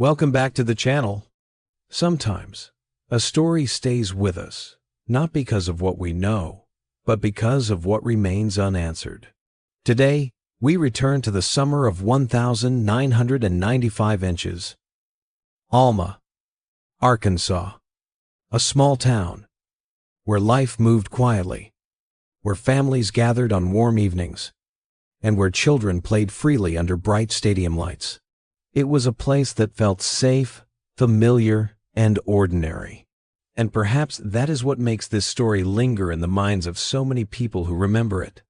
Welcome back to the channel. Sometimes, a story stays with us, not because of what we know, but because of what remains unanswered. Today, we return to the summer of 1995 inches. Alma, Arkansas, a small town where life moved quietly, where families gathered on warm evenings, and where children played freely under bright stadium lights. It was a place that felt safe, familiar, and ordinary. And perhaps that is what makes this story linger in the minds of so many people who remember it.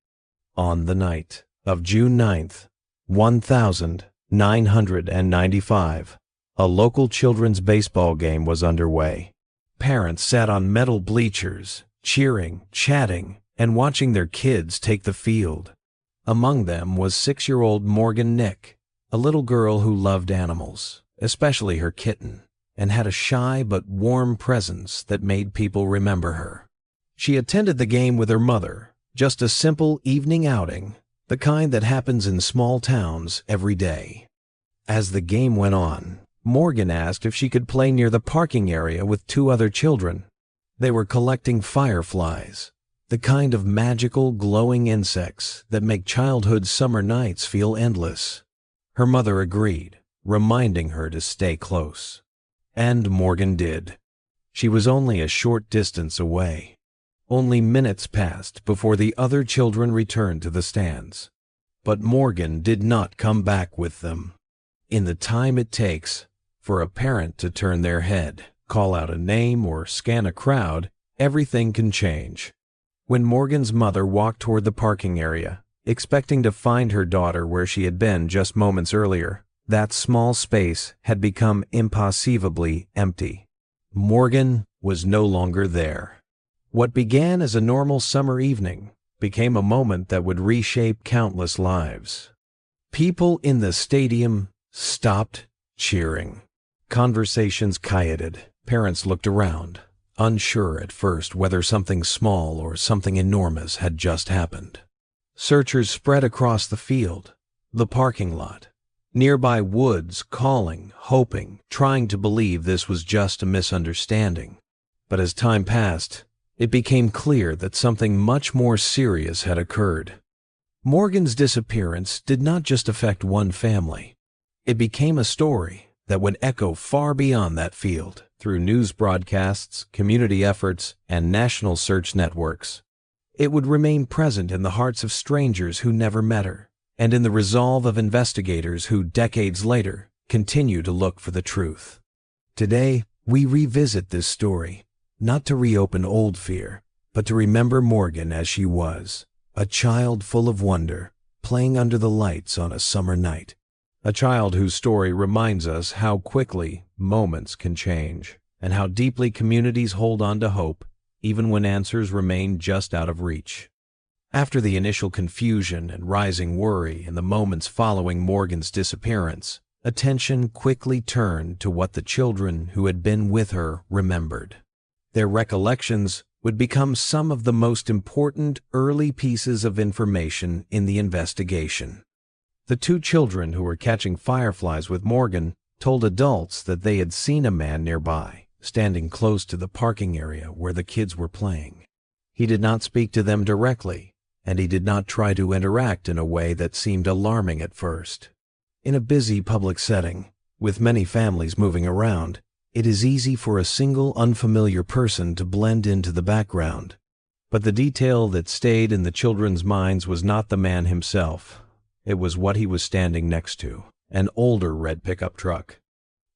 On the night of June 9th, 1995, a local children's baseball game was underway. Parents sat on metal bleachers, cheering, chatting, and watching their kids take the field. Among them was 6-year-old Morgannick, a little girl who loved animals, especially her kitten, and had a shy but warm presence that made people remember her. She attended the game with her mother, just a simple evening outing, the kind that happens in small towns every day. As the game went on, Morgan asked if she could play near the parking area with 2 other children. They were collecting fireflies, the kind of magical, glowing insects that make childhood's summer nights feel endless. Her mother agreed, reminding her to stay close. And Morgan did. She was only a short distance away. Only minutes passed before the other children returned to the stands. But Morgan did not come back with them. In the time it takes for a parent to turn their head, call out a name, or scan a crowd, everything can change. When Morgan's mother walked toward the parking area, expecting to find her daughter where she had been just moments earlier, that small space had become impossibly empty. Morgan was no longer there. What began as a normal summer evening became a moment that would reshape countless lives. People in the stadium stopped cheering. Conversations quieted. Parents looked around, unsure at first whether something small or something enormous had just happened. Searchers spread across the field, the parking lot, nearby woods, calling, hoping, trying to believe this was just a misunderstanding. But as time passed, it became clear that something much more serious had occurred. Morgan's disappearance did not just affect one family. It became a story that would echo far beyond that field, through news broadcasts, community efforts, and national search networks. It would remain present in the hearts of strangers who never met her, and in the resolve of investigators who, decades later, continue to look for the truth. Today, we revisit this story, not to reopen old fear, but to remember Morgan as she was, a child full of wonder, playing under the lights on a summer night. A child whose story reminds us how quickly moments can change, and how deeply communities hold on to hope, even when answers remain just out of reach. After the initial confusion and rising worry in the moments following Morgan's disappearance, attention quickly turned to what the children who had been with her remembered. Their recollections would become some of the most important early pieces of information in the investigation. The 2 children who were catching fireflies with Morgan told adults that they had seen a man nearby, standing close to the parking area where the kids were playing. He did not speak to them directly, and he did not try to interact in a way that seemed alarming at first. In a busy public setting, with many families moving around, it is easy for a single unfamiliar person to blend into the background. But the detail that stayed in the children's minds was not the man himself. It was what he was standing next to, an older red pickup truck.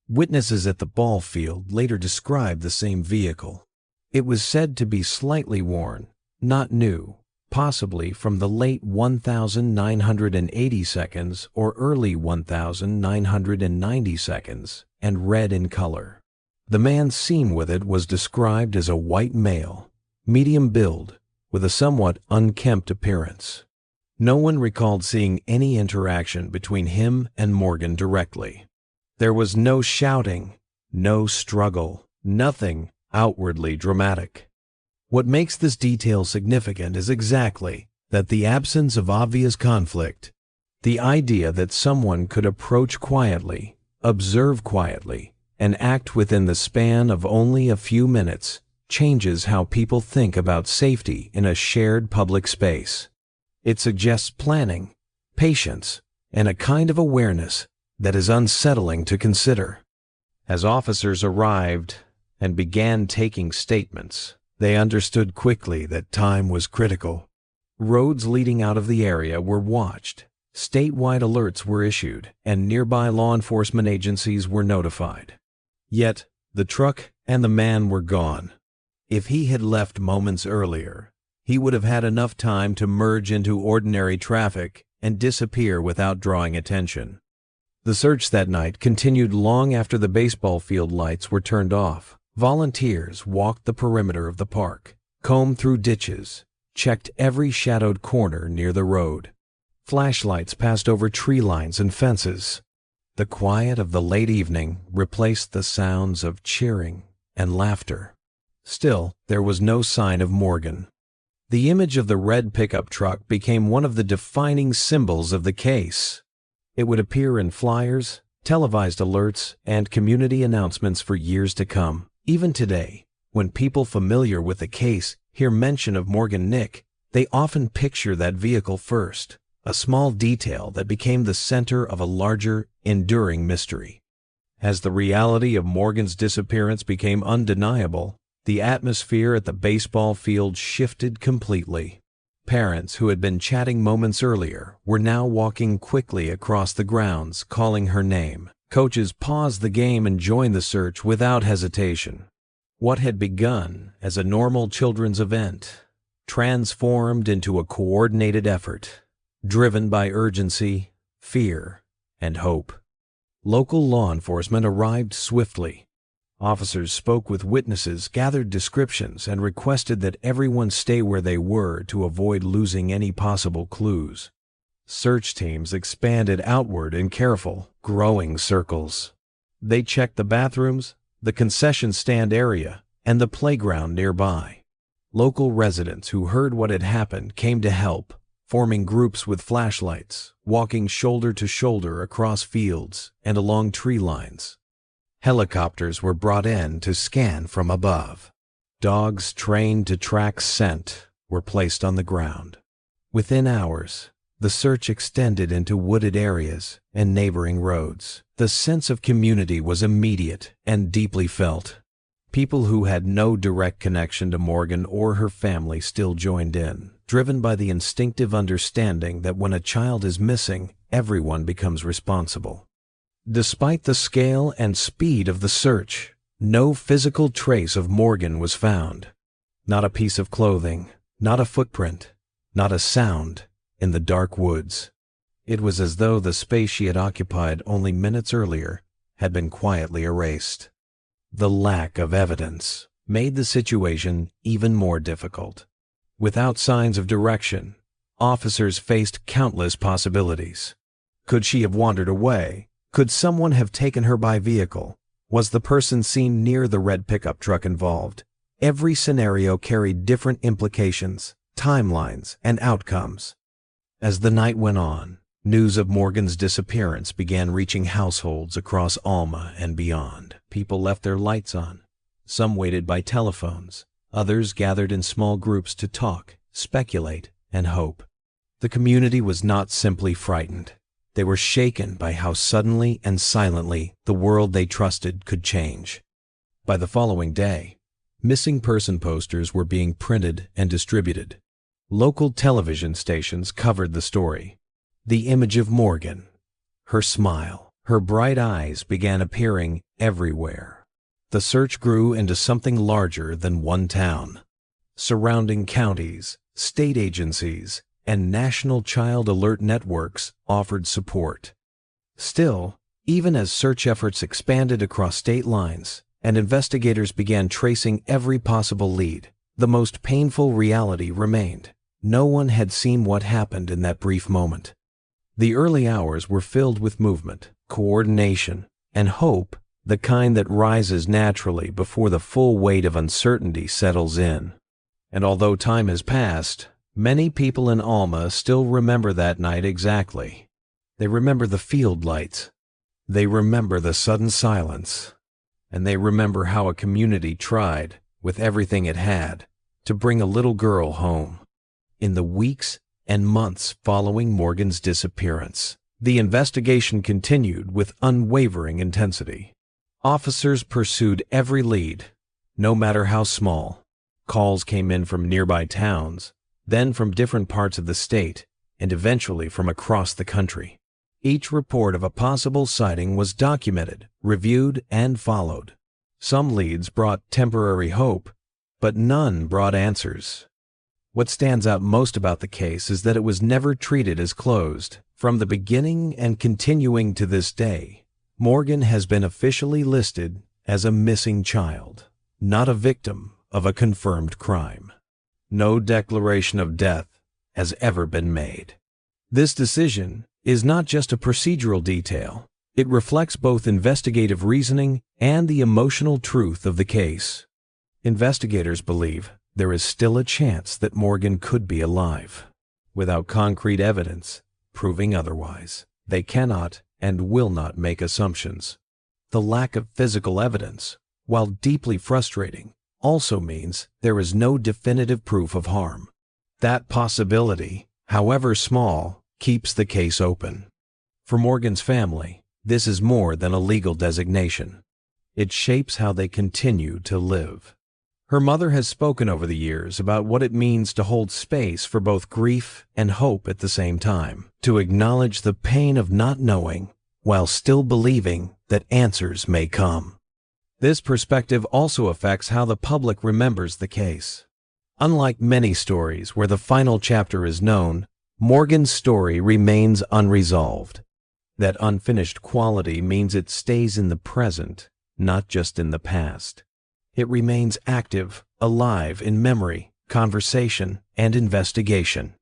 Witnesses at the ball field later described the same vehicle. It was said to be slightly worn, not new, possibly from the late 1980 seconds or early 1990 seconds, and red in color. The man seen with it was described as a white male, medium build, with a somewhat unkempt appearance. No one recalled seeing any interaction between him and Morgan directly. There was no shouting, no struggle, nothing outwardly dramatic. What makes this detail significant is exactly that: the absence of obvious conflict. The idea that someone could approach quietly, Observe quietly and act within the span of only a few minutes changes how people think about safety in a shared public space. It suggests planning, patience, and a kind of awareness that is unsettling to consider. As officers arrived and began taking statements, they understood quickly that time was critical. Roads leading out of the area were watched, statewide alerts were issued, and nearby law enforcement agencies were notified. Yet, the truck and the man were gone. If he had left moments earlier, he would have had enough time to merge into ordinary traffic and disappear without drawing attention. The search that night continued long after the baseball field lights were turned off. Volunteers walked the perimeter of the park, combed through ditches, checked every shadowed corner near the road. Flashlights passed over tree lines and fences. The quiet of the late evening replaced the sounds of cheering and laughter. Still, there was no sign of Morgan. The image of the red pickup truck became one of the defining symbols of the case. It would appear in flyers, televised alerts, and community announcements for years to come. Even today, when people familiar with the case hear mention of morgannick, they often picture that vehicle first, a small detail that became the center of a larger, enduring mystery. As the reality of Morgan's disappearance became undeniable, the atmosphere at the baseball field shifted completely. Parents who had been chatting moments earlier were now walking quickly across the grounds, calling her name. Coaches paused the game and joined the search without hesitation. What had begun as a normal children's event transformed into a coordinated effort, driven by urgency, fear, and hope. Local law enforcement arrived swiftly. Officers spoke with witnesses, gathered descriptions, and requested that everyone stay where they were to avoid losing any possible clues. Search teams expanded outward in careful, growing circles. They checked the bathrooms, the concession stand area, and the playground nearby. Local residents who heard what had happened came to help, forming groups with flashlights, walking shoulder to shoulder across fields and along tree lines. Helicopters were brought in to scan from above. Dogs trained to track scent were placed on the ground. Within hours, the search extended into wooded areas and neighboring roads. The sense of community was immediate and deeply felt. People who had no direct connection to Morgan or her family still joined in, driven by the instinctive understanding that when a child is missing, everyone becomes responsible. Despite the scale and speed of the search, no physical trace of Morgan was found. Not a piece of clothing, not a footprint, not a sound in the dark woods. It was as though the space she had occupied only minutes earlier had been quietly erased. The lack of evidence made the situation even more difficult. Without signs of direction, officers faced countless possibilities. Could she have wandered away? Could someone have taken her by vehicle? Was the person seen near the red pickup truck involved? Every scenario carried different implications, timelines, and outcomes. As the night went on, news of Morgan's disappearance began reaching households across Alma and beyond. People left their lights on. Some waited by telephones. Others gathered in small groups to talk, speculate, and hope. The community was not simply frightened. They were shaken by how suddenly and silently the world they trusted could change. By the following day, missing person posters were being printed and distributed. Local television stations covered the story. The image of Morgan, her smile, her bright eyes began appearing everywhere. The search grew into something larger than one town. Surrounding counties, state agencies, and national child alert networks offered support. Still, even as search efforts expanded across state lines and investigators began tracing every possible lead, the most painful reality remained. No one had seen what happened in that brief moment. The early hours were filled with movement, coordination, and hope, the kind that rises naturally before the full weight of uncertainty settles in. And although time has passed, many people in Alma still remember that night exactly. They remember the field lights, They remember the sudden silence, and they remember how a community tried, with everything it had, to bring a little girl home. In the weeks and months following Morgan's disappearance, the investigation continued with unwavering intensity. Officers pursued every lead, no matter how small. Calls came in from nearby towns, then from different parts of the state, and eventually from across the country. Each report of a possible sighting was documented, reviewed, and followed. Some leads brought temporary hope, but none brought answers. What stands out most about the case is that it was never treated as closed. From the beginning and continuing to this day, Morgan has been officially listed as a missing child, not a victim of a confirmed crime. No declaration of death has ever been made. This decision is not just a procedural detail. It reflects both investigative reasoning and the emotional truth of the case. Investigators believe there is still a chance that Morgan could be alive. Without concrete evidence proving otherwise, they cannot and will not make assumptions. The lack of physical evidence, while deeply frustrating, also means there is no definitive proof of harm. That possibility, however small, keeps the case open. For Morgan's family, this is more than a legal designation. It shapes how they continue to live. Her mother has spoken over the years about what it means to hold space for both grief and hope at the same time, to acknowledge the pain of not knowing while still believing that answers may come. This perspective also affects how the public remembers the case. Unlike many stories where the final chapter is known, Morgan's story remains unresolved. That unfinished quality means it stays in the present, not just in the past. It remains active, alive in memory, conversation, and investigation.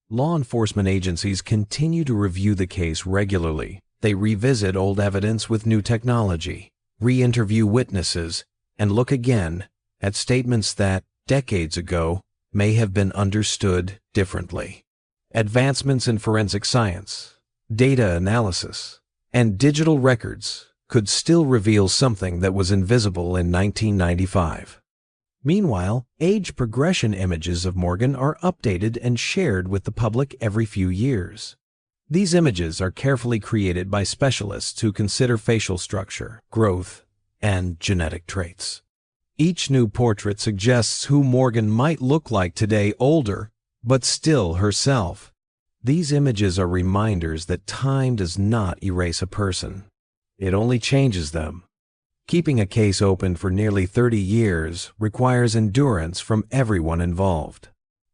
Law enforcement agencies continue to review the case regularly. They revisit old evidence with new technology, re-interview witnesses, and look again at statements that, decades ago, may have been understood differently. Advancements in forensic science, data analysis, and digital records could still reveal something that was invisible in 1995. Meanwhile, age progression images of Morgan are updated and shared with the public every few years. These images are carefully created by specialists who consider facial structure, growth, and genetic traits. Each new portrait suggests who Morgan might look like today, older, but still herself. These images are reminders that time does not erase a person. It only changes them. Keeping a case open for nearly 30 years requires endurance from everyone involved.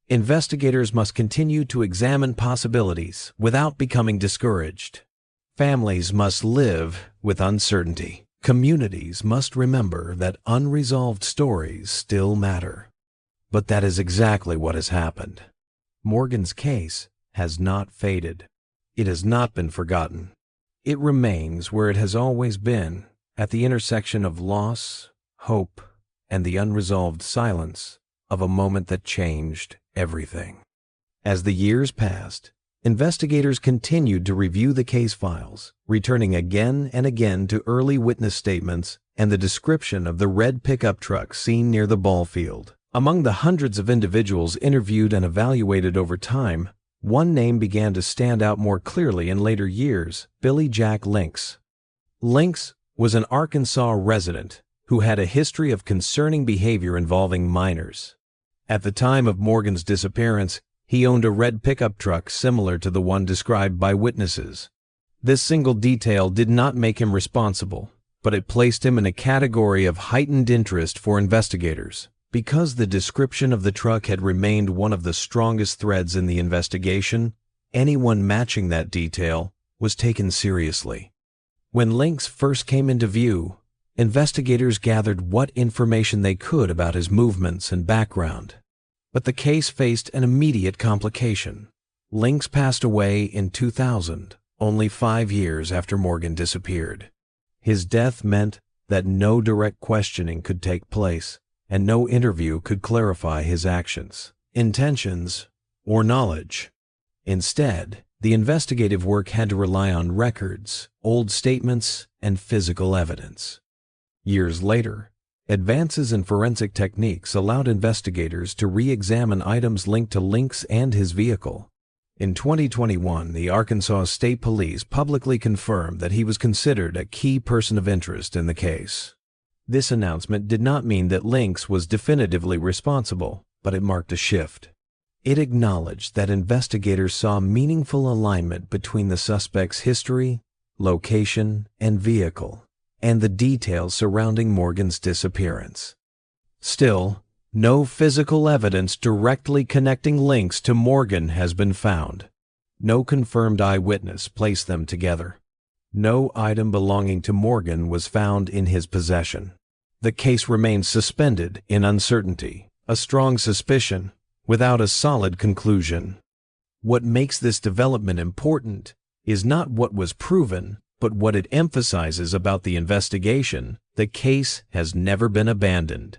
Investigators must continue to examine possibilities without becoming discouraged. Families must live with uncertainty. Communities must remember that unresolved stories still matter. But that is exactly what has happened. Morgan's case has not faded. It has not been forgotten. It remains where it has always been, at the intersection of loss, hope, and the unresolved silence of a moment that changed everything. As the years passed, investigators continued to review the case files, returning again and again to early witness statements and the description of the red pickup truck seen near the ball field. Among the hundreds of individuals interviewed and evaluated over time, one name began to stand out more clearly in later years: Billy Jack Lynx. Lynx was an Arkansas resident who had a history of concerning behavior involving minors. At the time of Morgan's disappearance, he owned a red pickup truck similar to the one described by witnesses. This single detail did not make him responsible, but it placed him in a category of heightened interest for investigators. Because the description of the truck had remained one of the strongest threads in the investigation, anyone matching that detail was taken seriously. When Lynx first came into view, investigators gathered what information they could about his movements and background. But the case faced an immediate complication. Lynx passed away in 2000, only 5 years after Morgan disappeared. His death meant that no direct questioning could take place, and no interview could clarify his actions, intentions, or knowledge. Instead, the investigative work had to rely on records, old statements, and physical evidence. Years later, advances in forensic techniques allowed investigators to re-examine items linked to Lynx and his vehicle. In 2021, the Arkansas State Police publicly confirmed that he was considered a key person of interest in the case. This announcement did not mean that Lynx was definitively responsible, but it marked a shift. It acknowledged that investigators saw meaningful alignment between the suspect's history, location, and vehicle, and the details surrounding Morgan's disappearance. Still, no physical evidence directly connecting Lynx to Morgan has been found. No confirmed eyewitness placed them together. No item belonging to Morgan was found in his possession. The case remains suspended in uncertainty, a strong suspicion, without a solid conclusion. What makes this development important is not what was proven, but what it emphasizes about the investigation. The case has never been abandoned.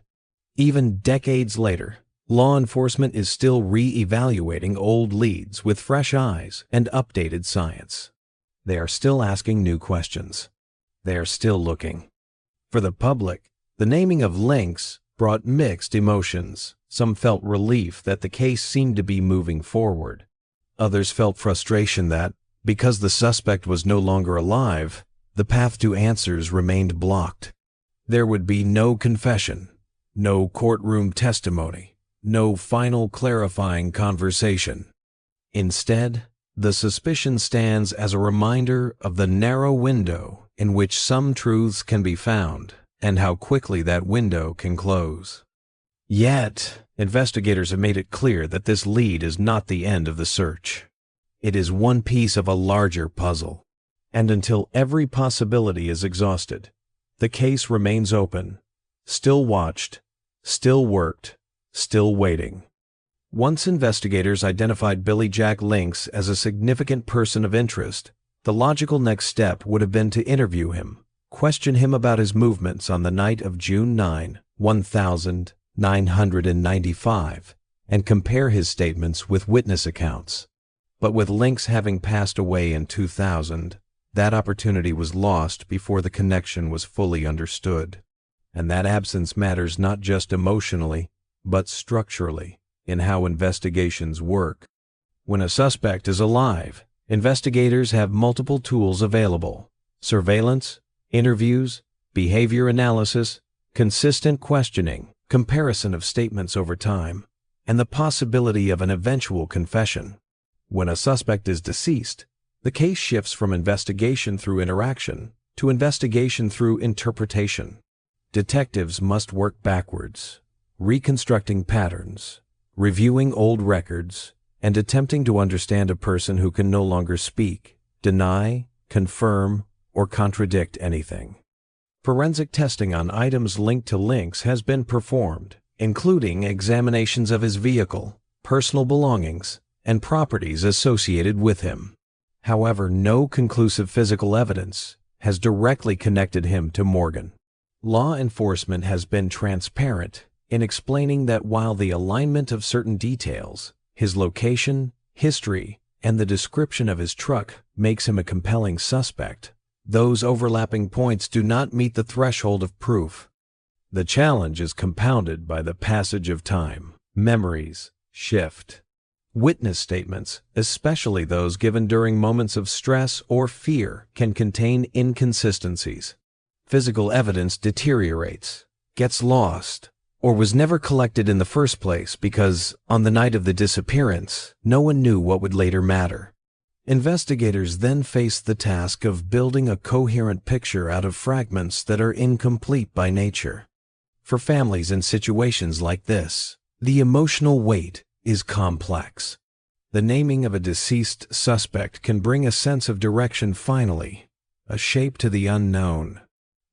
Even decades later, law enforcement is still re-evaluating old leads with fresh eyes and updated science. They are still asking new questions. They are still looking. For the public, the naming of Lynx brought mixed emotions. Some felt relief that the case seemed to be moving forward. Others felt frustration that, because the suspect was no longer alive, the path to answers remained blocked. There would be no confession, no courtroom testimony, no final clarifying conversation. Instead, the suspicion stands as a reminder of the narrow window in which some truths can be found and how quickly that window can close. Yet, investigators have made it clear that this lead is not the end of the search. It is one piece of a larger puzzle, and until every possibility is exhausted, the case remains open, still watched, still worked, still waiting. Once investigators identified Billy Jack Lynx as a significant person of interest, the logical next step would have been to interview him, question him about his movements on the night of June 9, 1995, and compare his statements with witness accounts. But with Lynx having passed away in 2000, that opportunity was lost before the connection was fully understood. And that absence matters not just emotionally, but structurally in how investigations work. When a suspect is alive, investigators have multiple tools available: surveillance, interviews, behavior analysis, consistent questioning, comparison of statements over time, and the possibility of an eventual confession. When a suspect is deceased, the case shifts from investigation through interaction to investigation through interpretation. Detectives must work backwards, reconstructing patterns, reviewing old records, and attempting to understand a person who can no longer speak, deny, confirm, or contradict anything. Forensic testing on items linked to Lynx has been performed, including examinations of his vehicle, personal belongings, and properties associated with him. However, no conclusive physical evidence has directly connected him to Morgan. Law enforcement has been transparent in explaining that while the alignment of certain details, his location, history, and the description of his truck makes him a compelling suspect, those overlapping points do not meet the threshold of proof. The challenge is compounded by the passage of time. Memories shift. Witness statements, especially those given during moments of stress or fear, can contain inconsistencies. Physical evidence deteriorates, gets lost, or was never collected in the first place because, on the night of the disappearance, no one knew what would later matter. Investigators then face the task of building a coherent picture out of fragments that are incomplete by nature. For families in situations like this, the emotional weight is complex. The naming of a deceased suspect can bring a sense of direction finally, a shape to the unknown.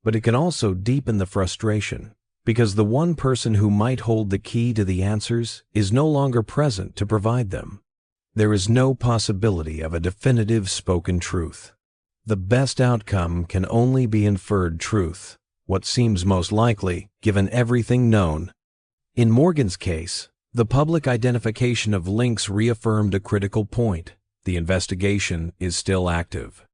But it can also deepen the frustration, because the one person who might hold the key to the answers is no longer present to provide them. There is no possibility of a definitive spoken truth. The best outcome can only be inferred truth, what seems most likely, given everything known. In Morgan's case, the public identification of Lynx reaffirmed a critical point. the investigation is still active.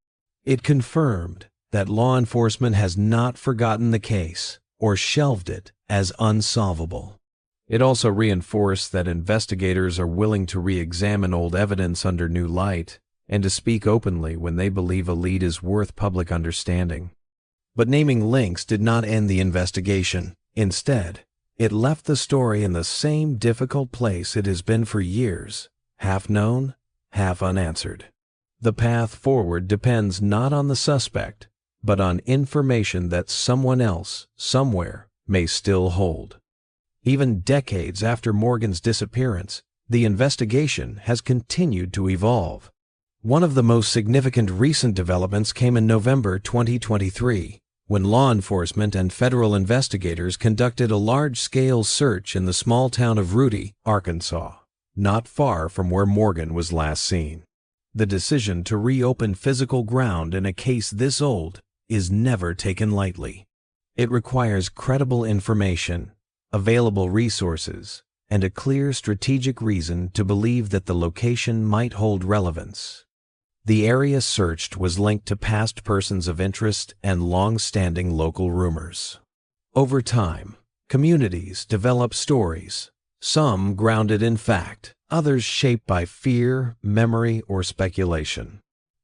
It confirmed that law enforcement has not forgotten the case or shelved it as unsolvable. It also reinforced that investigators are willing to re-examine old evidence under new light and to speak openly when they believe a lead is worth public understanding. But naming links did not end the investigation. Instead, it left the story in the same difficult place it has been for years, half known, half unanswered. The path forward depends not on the suspect, but on information that someone else, somewhere, may still hold. Even decades after Morgan's disappearance, the investigation has continued to evolve. One of the most significant recent developments came in November 2023, when law enforcement and federal investigators conducted a large-scale search in the small town of Rudy, Arkansas, not far from where Morgan was last seen. The decision to reopen physical ground in a case this old is never taken lightly. It requires credible information, available resources, and a clear strategic reason to believe that the location might hold relevance. The area searched was linked to past persons of interest and long-standing local rumors. Over time, communities develop stories, some grounded in fact, others shaped by fear, memory, or speculation.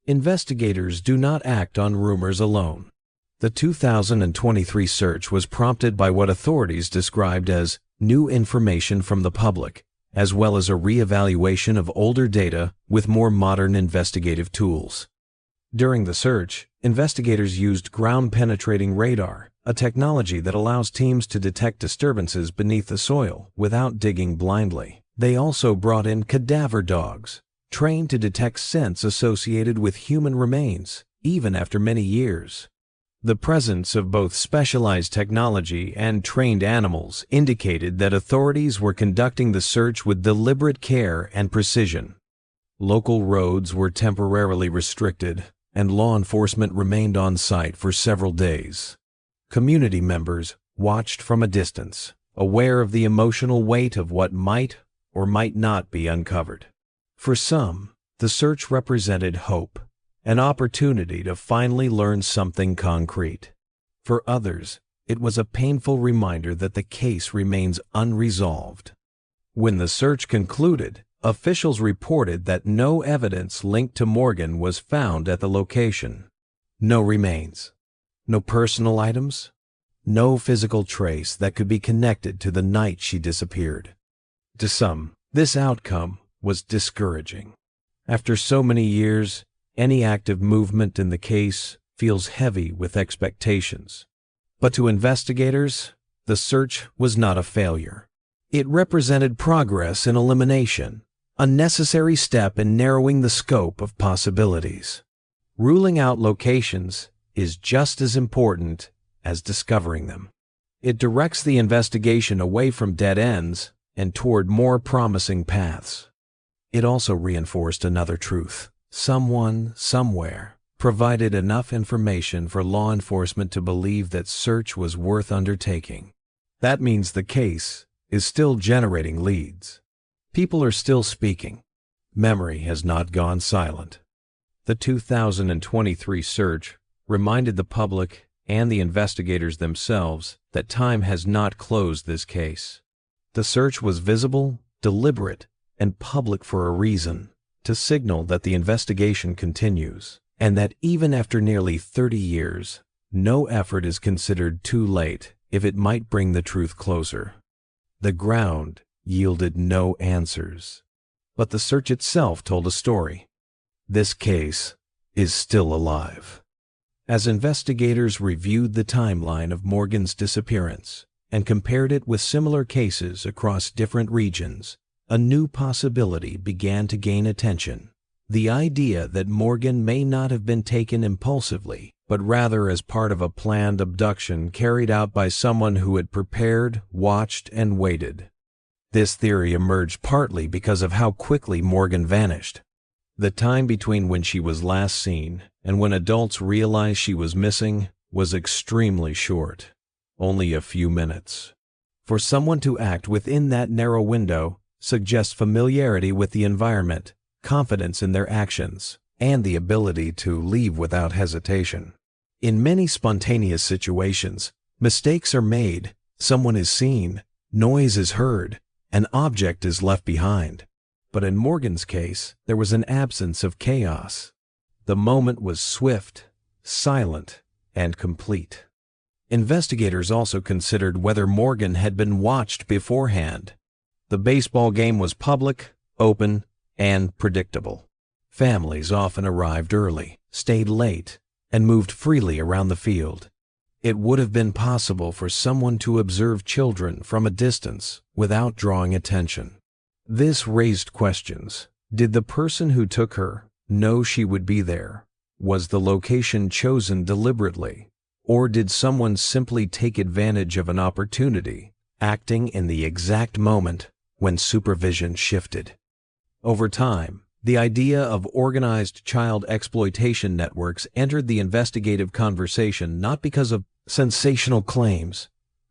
Investigators do not act on rumors alone. The 2023 search was prompted by what authorities described as new information from the public, as well as a re-evaluation of older data with more modern investigative tools. During the search, investigators used ground-penetrating radar, a technology that allows teams to detect disturbances beneath the soil without digging blindly. They also brought in cadaver dogs, trained to detect scents associated with human remains, even after many years. The presence of both specialized technology and trained animals indicated that authorities were conducting the search with deliberate care and precision. Local roads were temporarily restricted, and law enforcement remained on site for several days. Community members watched from a distance, aware of the emotional weight of what might or might not be uncovered. For some, the search represented hope, an opportunity to finally learn something concrete. For others, it was a painful reminder that the case remains unresolved. When the search concluded, officials reported that no evidence linked to Morgan was found at the location. No remains, no personal items, no physical trace that could be connected to the night she disappeared. To some, this outcome was discouraging. After so many years, any active movement in the case feels heavy with expectations. But to investigators, the search was not a failure. It represented progress in elimination, a necessary step in narrowing the scope of possibilities. Ruling out locations is just as important as discovering them. It directs the investigation away from dead ends and toward more promising paths. It also reinforced another truth. Someone, somewhere, provided enough information for law enforcement to believe that search was worth undertaking. That means the case is still generating leads. People are still speaking. Memory has not gone silent. The 2023 search reminded the public and the investigators themselves that time has not closed this case. The search was visible, deliberate, and public for a reason, to signal that the investigation continues, and that even after nearly 30 years, no effort is considered too late if it might bring the truth closer. The ground yielded no answers, but the search itself told a story. This case is still alive. As investigators reviewed the timeline of Morgan's disappearance and compared it with similar cases across different regions, a new possibility began to gain attention. The idea that Morgan may not have been taken impulsively, but rather as part of a planned abduction carried out by someone who had prepared, watched, and waited. This theory emerged partly because of how quickly Morgan vanished. The time between when she was last seen and when adults realized she was missing was extremely short, only a few minutes. For someone to act within that narrow window suggests familiarity with the environment, confidence in their actions, and the ability to leave without hesitation. In many spontaneous situations, mistakes are made, someone is seen, noise is heard, an object is left behind. But in Morgan's case, there was an absence of chaos. The moment was swift, silent, and complete. Investigators also considered whether Morgan had been watched beforehand. The baseball game was public, open, and predictable. Families often arrived early, stayed late, and moved freely around the field. It would have been possible for someone to observe children from a distance without drawing attention. This raised questions. Did the person who took her know she would be there? Was the location chosen deliberately? Or did someone simply take advantage of an opportunity, acting in the exact moment when supervision shifted? Over time, the idea of organized child exploitation networks entered the investigative conversation not because of sensational claims,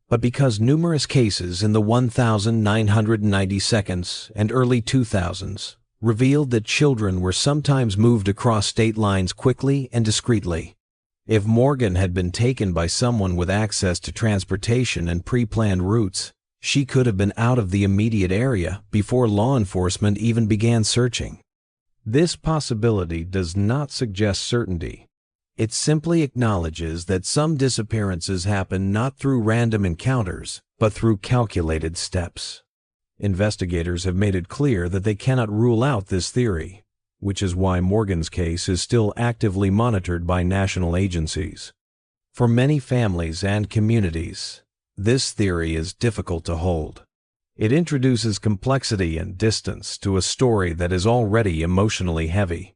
but because numerous cases in the 1992 and early 2000s revealed that children were sometimes moved across state lines quickly and discreetly. If Morgan had been taken by someone with access to transportation and pre-planned routes, she could have been out of the immediate area before law enforcement even began searching. This possibility does not suggest certainty. It simply acknowledges that some disappearances happen not through random encounters, but through calculated steps. Investigators have made it clear that they cannot rule out this theory, which is why Morgan's case is still actively monitored by national agencies. For many families and communities, this theory is difficult to hold. It introduces complexity and distance to a story that is already emotionally heavy.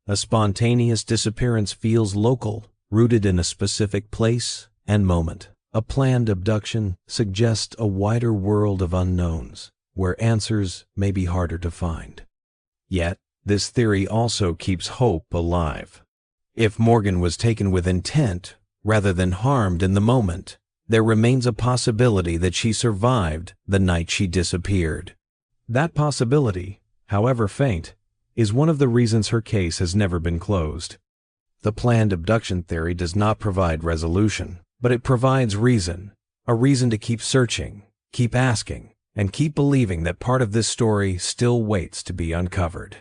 A spontaneous disappearance feels local, rooted in a specific place and moment. A planned abduction suggests a wider world of unknowns, where answers may be harder to find. Yet, this theory also keeps hope alive. If Morgan was taken with intent, rather than harmed in the moment, there remains a possibility that she survived the night she disappeared. That possibility, however faint, is one of the reasons her case has never been closed. The planned abduction theory does not provide resolution, but it provides reason, a reason to keep searching, keep asking, and keep believing that part of this story still waits to be uncovered.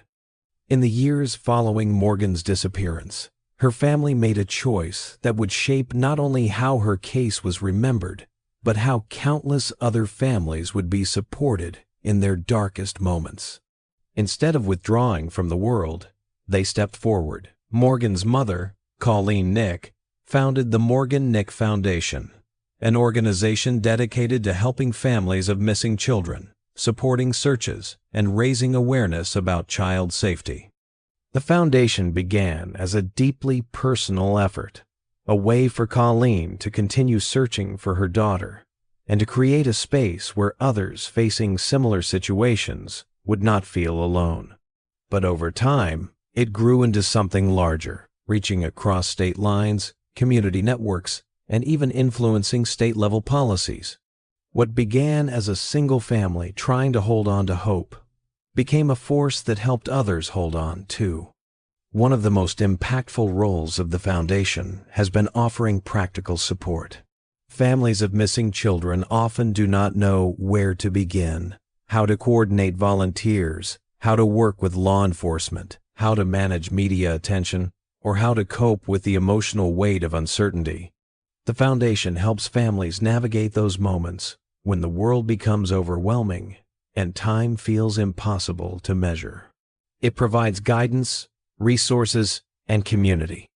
In the years following Morgan's disappearance, her family made a choice that would shape not only how her case was remembered, but how countless other families would be supported in their darkest moments. Instead of withdrawing from the world, they stepped forward. Morgan's mother, Colleen Nick, founded the Morgan-Nick Foundation, an organization dedicated to helping families of missing children, supporting searches, and raising awareness about child safety. The foundation began as a deeply personal effort, a way for Colleen to continue searching for her daughter and to create a space where others facing similar situations would not feel alone. But over time, it grew into something larger, reaching across state lines, community networks, and even influencing state-level policies. What began as a single family trying to hold on to hope became a force that helped others hold on, too. One of the most impactful roles of the foundation has been offering practical support. Families of missing children often do not know where to begin, how to coordinate volunteers, how to work with law enforcement, how to manage media attention, or how to cope with the emotional weight of uncertainty. The foundation helps families navigate those moments when the world becomes overwhelming and time feels impossible to measure. It provides guidance, resources, and community.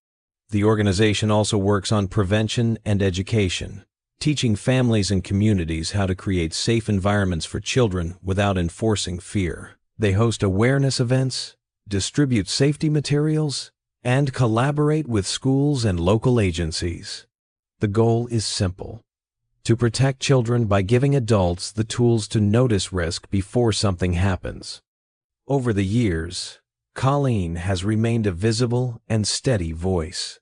The organization also works on prevention and education, teaching families and communities how to create safe environments for children without enforcing fear. They host awareness events, distribute safety materials, and collaborate with schools and local agencies. The goal is simple: to protect children by giving adults the tools to notice risk before something happens. Over the years, Colleen has remained a visible and steady voice.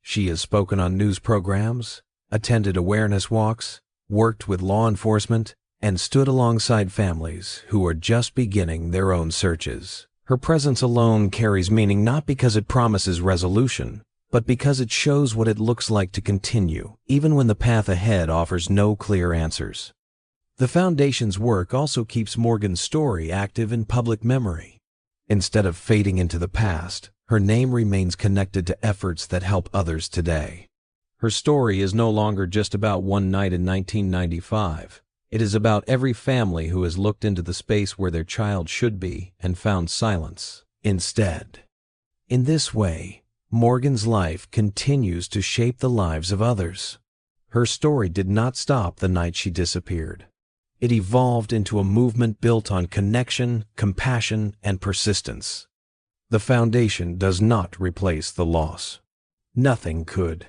She has spoken on news programs, attended awareness walks, worked with law enforcement, and stood alongside families who are just beginning their own searches. Her presence alone carries meaning not because it promises resolution, but because it shows what it looks like to continue, even when the path ahead offers no clear answers. The Foundation's work also keeps Morgan's story active in public memory. Instead of fading into the past, her name remains connected to efforts that help others today. Her story is no longer just about one night in 1995. It is about every family who has looked into the space where their child should be and found silence instead. In this way, Morgan's life continues to shape the lives of others. Her story did not stop the night she disappeared. It evolved into a movement built on connection, compassion, and persistence. The Foundation does not replace the loss. Nothing could.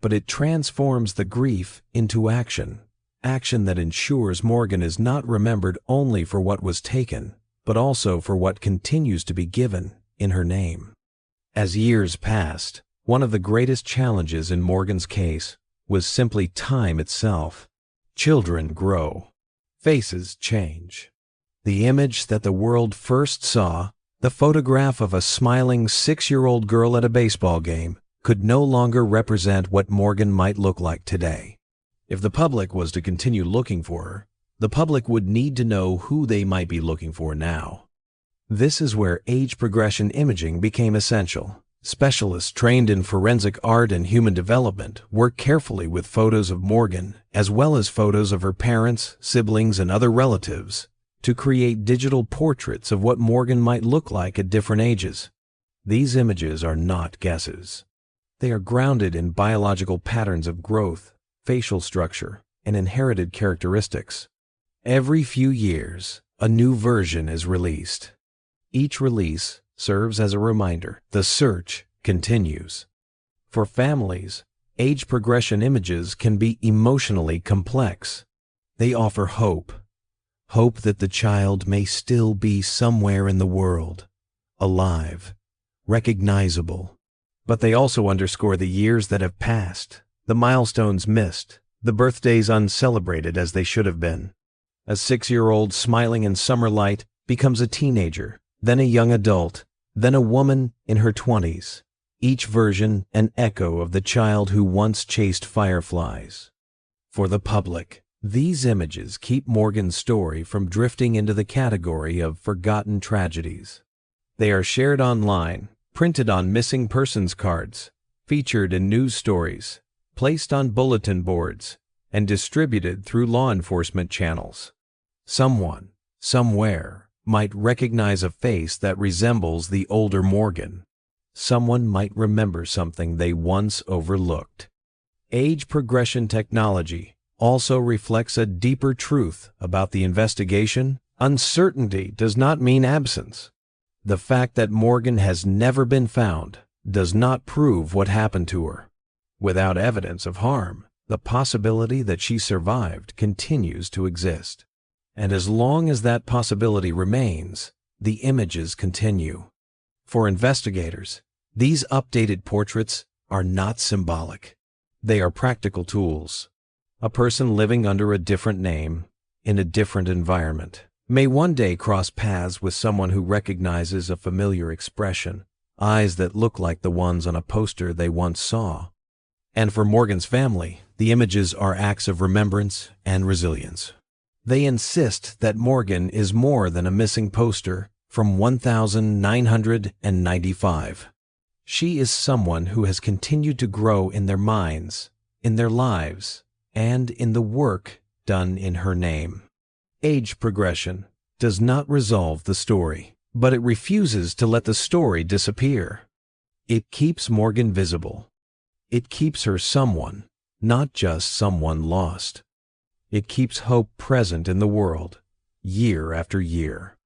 But it transforms the grief into action. Action that ensures Morgan is not remembered only for what was taken, but also for what continues to be given in her name. As years passed, one of the greatest challenges in Morgan's case was simply time itself. Children grow. Faces change. The image that the world first saw, the photograph of a smiling 6-year-old girl at a baseball game, could no longer represent what Morgan might look like today. If the public was to continue looking for her, the public would need to know who they might be looking for now. This is where age progression imaging became essential. Specialists trained in forensic art and human development work carefully with photos of Morgan, as well as photos of her parents, siblings, and other relatives, to create digital portraits of what Morgan might look like at different ages. These images are not guesses. They are grounded in biological patterns of growth, facial structure, and inherited characteristics. Every few years, a new version is released. Each release serves as a reminder. The search continues. For families, age progression images can be emotionally complex. They offer hope. Hope that the child may still be somewhere in the world, alive, recognizable. But they also underscore the years that have passed, the milestones missed, the birthdays uncelebrated as they should have been. A 6-year-old smiling in summer light becomes a teenager, then a young adult, then a woman in her 20s. Each version an echo of the child who once chased fireflies. For the public, these images keep Morgan's story from drifting into the category of forgotten tragedies. They are shared online, printed on missing persons cards, featured in news stories, placed on bulletin boards, and distributed through law enforcement channels. Someone, somewhere, might recognize a face that resembles the older Morgan. Someone might remember something they once overlooked. Age progression technology also reflects a deeper truth about the investigation. Uncertainty does not mean absence. The fact that Morgan has never been found does not prove what happened to her. Without evidence of harm, the possibility that she survived continues to exist. And as long as that possibility remains, the images continue. For investigators, these updated portraits are not symbolic. They are practical tools. A person living under a different name, in a different environment, may one day cross paths with someone who recognizes a familiar expression, eyes that look like the ones on a poster they once saw. And for Morgan's family, the images are acts of remembrance and resilience. They insist that Morgan is more than a missing poster from 1995. She is someone who has continued to grow in their minds, in their lives, and in the work done in her name. Age progression does not resolve the story, but it refuses to let the story disappear. It keeps Morgan visible. It keeps her someone, not just someone lost. It keeps hope present in the world, year after year.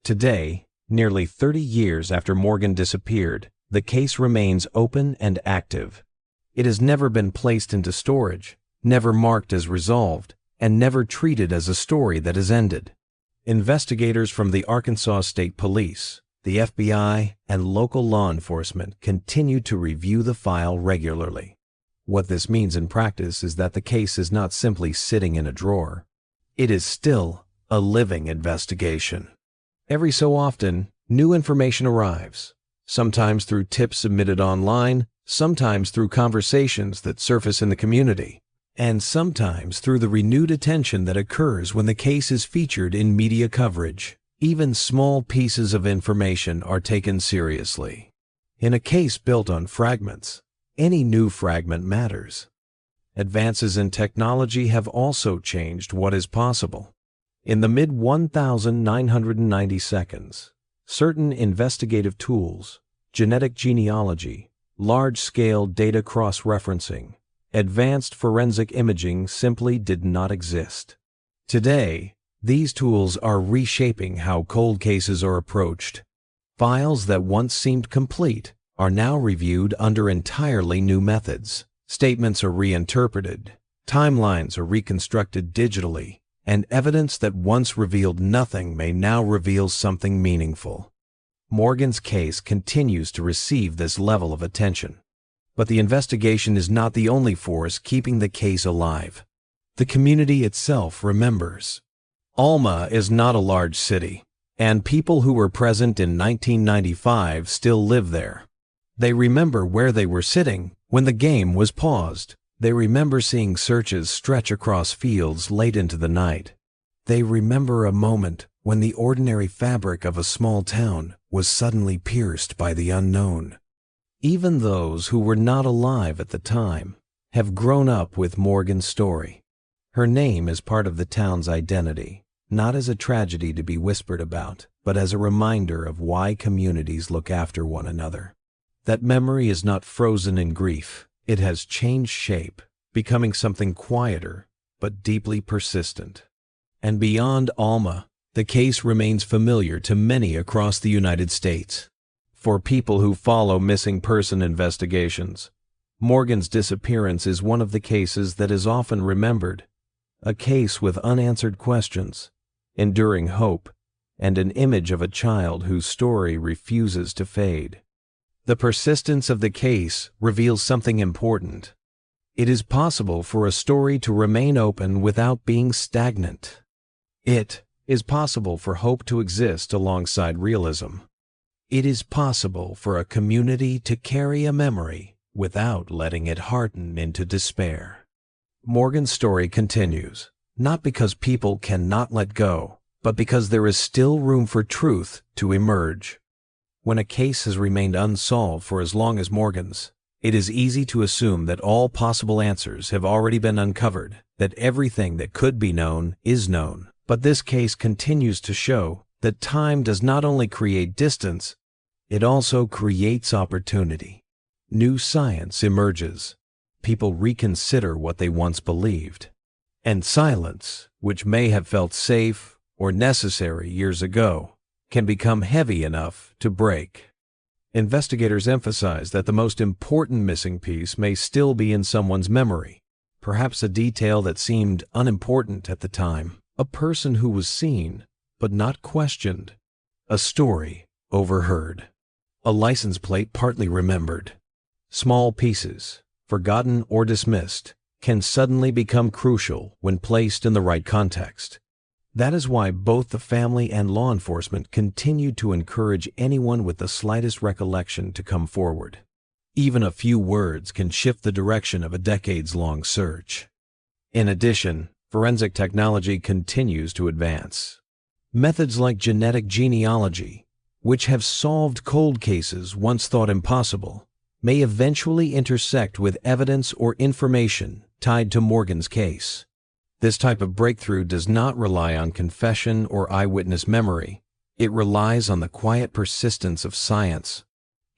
Today, nearly 30 years after Morgan disappeared, the case remains open and active. It has never been placed into storage, never marked as resolved, and never treated as a story that has ended. Investigators from the Arkansas State Police, the FBI, and local law enforcement continue to review the file regularly. What this means in practice is that the case is not simply sitting in a drawer. It is still a living investigation. Every so often, New information arrives, sometimes through tips submitted online, sometimes through conversations that surface in the community, and sometimes through the renewed attention that occurs when the case is featured in media coverage. Even small pieces of information are taken seriously. In a case built on fragments, any new fragment matters. Advances in technology have also changed what is possible. In the mid-1990s, certain investigative tools, genetic genealogy, large-scale data cross-referencing, advanced forensic imaging simply did not exist. Today, these tools are reshaping how cold cases are approached. Files that once seemed complete are now reviewed under entirely new methods. Statements are reinterpreted, timelines are reconstructed digitally, and evidence that once revealed nothing may now reveal something meaningful. Morgan's case continues to receive this level of attention. But the investigation is not the only force keeping the case alive. The community itself remembers. Alma is not a large city, and people who were present in 1995 still live there. They remember where they were sitting when the game was paused. They remember seeing searches stretch across fields late into the night. They remember a moment when the ordinary fabric of a small town was suddenly pierced by the unknown. Even those who were not alive at the time have grown up with Morgan's story. Her name is part of the town's identity, not as a tragedy to be whispered about, but as a reminder of why communities look after one another. That memory is not frozen in grief. It has changed shape, becoming something quieter but deeply persistent. And beyond Alma, the case remains familiar to many across the United States. For people who follow missing person investigations, Morgan's disappearance is one of the cases that is often remembered, a case with unanswered questions, enduring hope, and an image of a child whose story refuses to fade. The persistence of the case reveals something important. It is possible for a story to remain open without being stagnant. It is possible for hope to exist alongside realism. It is possible for a community to carry a memory without letting it harden into despair. Morgan's story continues, not because people cannot let go, but because there is still room for truth to emerge. When a case has remained unsolved for as long as Morgan's, it is easy to assume that all possible answers have already been uncovered, that everything that could be known is known. But this case continues to show that time does not only create distance, it also creates opportunity. New science emerges. People reconsider what they once believed. And silence, which may have felt safe or necessary years ago, can become heavy enough to break. Investigators emphasize that the most important missing piece may still be in someone's memory, perhaps a detail that seemed unimportant at the time, a person who was seen but not questioned, a story overheard, a license plate partly remembered. Small pieces, forgotten or dismissed, can suddenly become crucial when placed in the right context. That is why both the family and law enforcement continue to encourage anyone with the slightest recollection to come forward. Even a few words can shift the direction of a decades-long search. In addition, forensic technology continues to advance. Methods like genetic genealogy, which have solved cold cases once thought impossible, may eventually intersect with evidence or information tied to Morgan's case. This type of breakthrough does not rely on confession or eyewitness memory. It relies on the quiet persistence of science.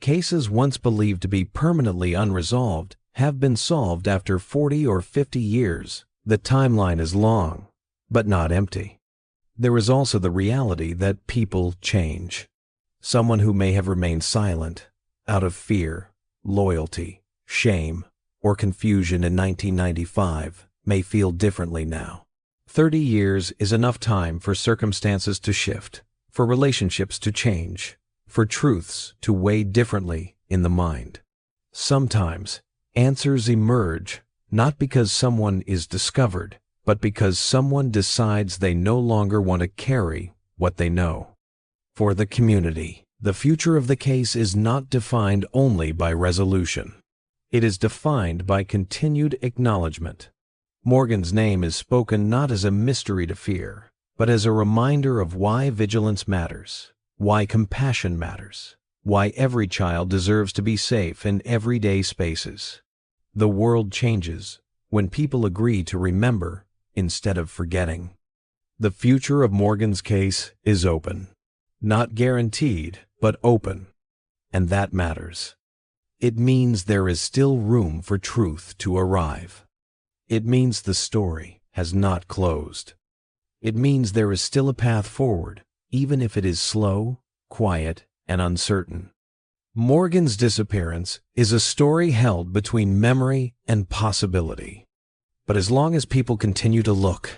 Cases once believed to be permanently unresolved have been solved after 40 or 50 years. The timeline is long, but not empty. There is also the reality that people change. Someone who may have remained silent out of fear, loyalty, shame, or confusion in 1995 may feel differently now. 30 years is enough time for circumstances to shift, for relationships to change, for truths to weigh differently in the mind. Sometimes, answers emerge not because someone is discovered, but because someone decides they no longer want to carry what they know. For the community, the future of the case is not defined only by resolution. It is defined by continued acknowledgement. Morgan's name is spoken not as a mystery to fear, but as a reminder of why vigilance matters, why compassion matters, why every child deserves to be safe in everyday spaces. The world changes when people agree to remember instead of forgetting. The future of Morgan's case is open. Not guaranteed, but open. And that matters. It means there is still room for truth to arrive. It means the story has not closed. It means there is still a path forward, even if it is slow, quiet, and uncertain. Morgan's disappearance is a story held between memory and possibility. But as long as people continue to look,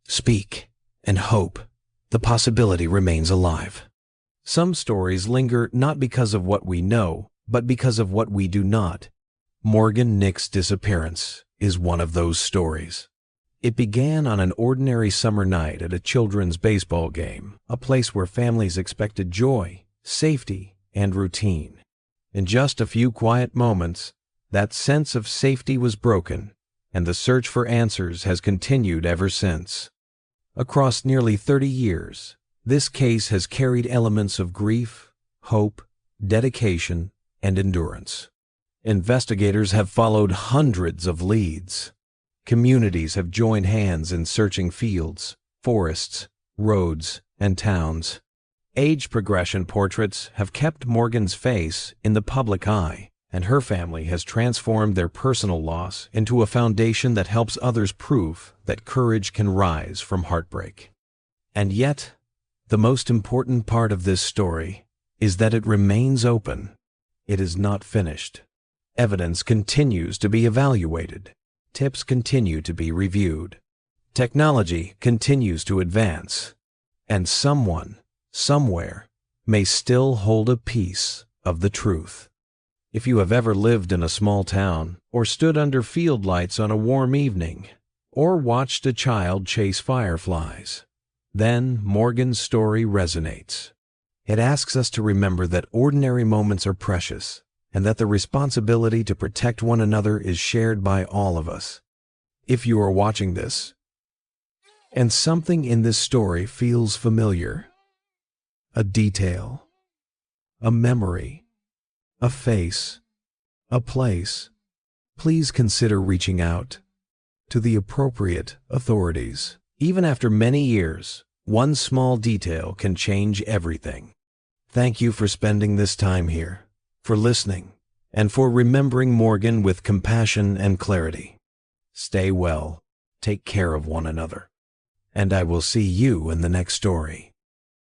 speak, and hope, the possibility remains alive. Some stories linger not because of what we know, but because of what we do not. Morgannick's disappearance is one of those stories. It began on an ordinary summer night at a children's baseball game, a place where families expected joy, safety, and routine. In just a few quiet moments, that sense of safety was broken, and the search for answers has continued ever since. Across nearly 30 years, this case has carried elements of grief, hope, dedication, and endurance. Investigators have followed hundreds of leads. Communities have joined hands in searching fields, forests, roads, and towns. Age progression portraits have kept Morgan's face in the public eye, and her family has transformed their personal loss into a foundation that helps others prove that courage can rise from heartbreak. And yet, the most important part of this story is that it remains open. It is not finished. Evidence continues to be evaluated. Tips continue to be reviewed. Technology continues to advance. And someone, somewhere, may still hold a piece of the truth. If you have ever lived in a small town, or stood under field lights on a warm evening, or watched a child chase fireflies, then Morgan's story resonates. It asks us to remember that ordinary moments are precious, and that the responsibility to protect one another is shared by all of us. If you are watching this, and something in this story feels familiar, a detail, a memory, a face, a place, please consider reaching out to the appropriate authorities. Even after many years, one small detail can change everything. Thank you for spending this time here, for listening, and for remembering Morgan with compassion and clarity. Stay well, take care of one another, and I will see you in the next story.